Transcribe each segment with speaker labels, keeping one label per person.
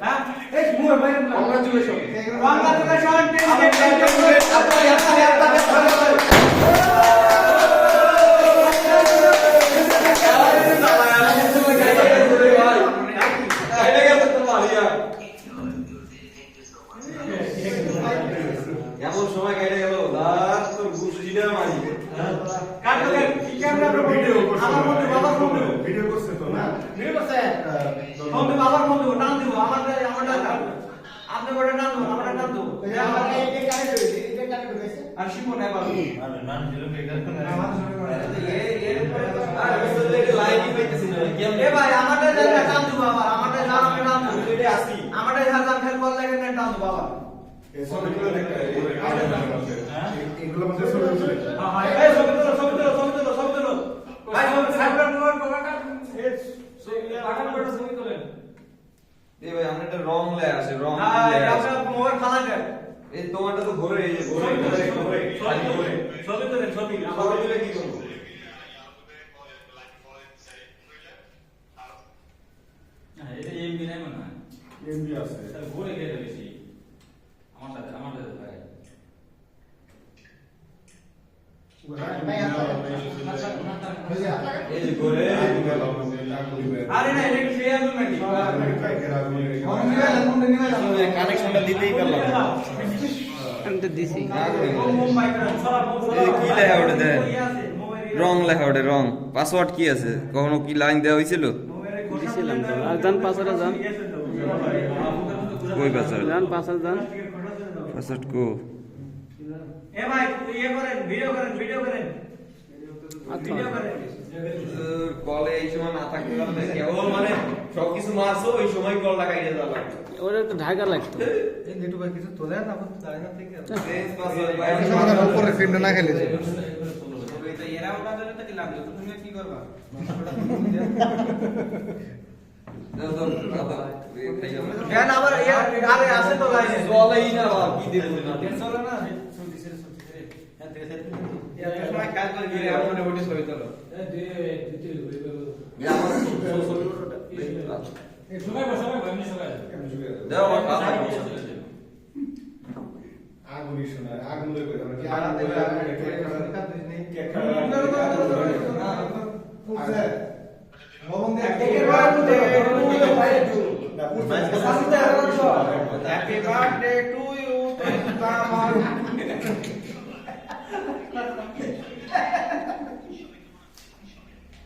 Speaker 1: হ্যাঁ এই মুয়ে ভাই কংগ্রাচুলেশন
Speaker 2: এমন সময় কেটে গেল লাস্ট তোর গুষ্টিটা মারি
Speaker 1: কাটো কি ক্যামেরা ভিডিও আমার মধ্যে বাবার বন্ধু
Speaker 3: ভিডিও করছে তো না
Speaker 1: ভিডিও করছে বন্ধু বাবার বন্ধু টান দিব আমারটা আপনি বড় টান দিব আমারটা টান দিব
Speaker 4: আমার এটা কানেক্ট হয়েছে
Speaker 1: আর শিমন এবার
Speaker 2: আরে নান দিল বেকার এর উপরে তো আর আসলে এটা লাইনই পাইতেছি না
Speaker 1: এ ভাই আমারটা জায়গা টান দিব বাবা আমারটা জান আমি টান দিব
Speaker 2: এটা আসি
Speaker 1: আমারটা জান ফেল বল লাগে না টান দিব বাবা
Speaker 3: এই ছবিগুলো দেখতে এগুলো মধ্যে ছবি উঠছে
Speaker 1: এই ছবি তোলো ভাই ছবি সাইবার মোবাইল কোলাটা এই ছবি লাগানো বড় ছবি তোলেন
Speaker 2: এই ভাই আমরা এটা রং লে আসে রং
Speaker 1: হ্যাঁ আপনার মোবাইল খালা দেন
Speaker 2: এই তোমারটা তো ঘোরে এই যে ঘোরে খালি ঘোরে
Speaker 1: ছবি তোলেন ছবি
Speaker 2: ছবি তুলে কি করব
Speaker 5: হ্যাঁ এটা এমবি নাই মনে হয়
Speaker 3: এমবি আছে
Speaker 5: তাহলে ঘুরে গেলে বেশি আমার সাথে ভাই
Speaker 2: এই যে ঘোরে
Speaker 1: আরে না এটা কি শেয়ার করুন নাকি
Speaker 2: কানেকশনটা দিতেই পারলাম
Speaker 6: আমি তো দিছি
Speaker 1: মুম্বাই সারা
Speaker 2: এই কি লেখা ওটা দেন রং লেখা ওটা রং পাসওয়ার্ড কি আছে কখনো কি লাইন দেওয়া হয়েছিল
Speaker 6: দিছিলাম তো আর যান পাঁচটা যান
Speaker 2: কই পাসওয়ার্ড
Speaker 6: যান পাঁচটা যান
Speaker 2: পাসওয়ার্ড কো
Speaker 1: এ ভাই ইয়ে করেন ভিডিও করেন ভিডিও করেন
Speaker 2: কলে এই সময় না থাকতে পারলে কেবল মানে সবকিছু মারছো ওই সময় কল লাগাইতে যাবা
Speaker 6: ওরা তো ঢাকা লাগতো
Speaker 4: এই নেটু ভাই কিছু তোলে না আপনি দাঁড়ানো থেকে
Speaker 2: ফেস পাসওয়ার্ড ভাই
Speaker 4: উপরে ফিল্ড না খেলে
Speaker 1: তো এরা ওটা দিলে তো কি লাগলো তুমি কি করবা কেন আবার আরে আছে তো লাইনে
Speaker 2: চলেই না বাবা কি দেব না
Speaker 1: চলে না সময় কাজ করে গিয়ে আমরা ওটা ছবি তোলো
Speaker 5: সবাই এমনি সবাই
Speaker 2: দাও আমার কথা
Speaker 3: আগুনই শোনা আগুন লই কই আমরা কি আগুন দেই
Speaker 1: Happy birthday to you.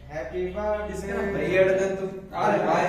Speaker 1: Happy birthday.
Speaker 2: আরে ভাই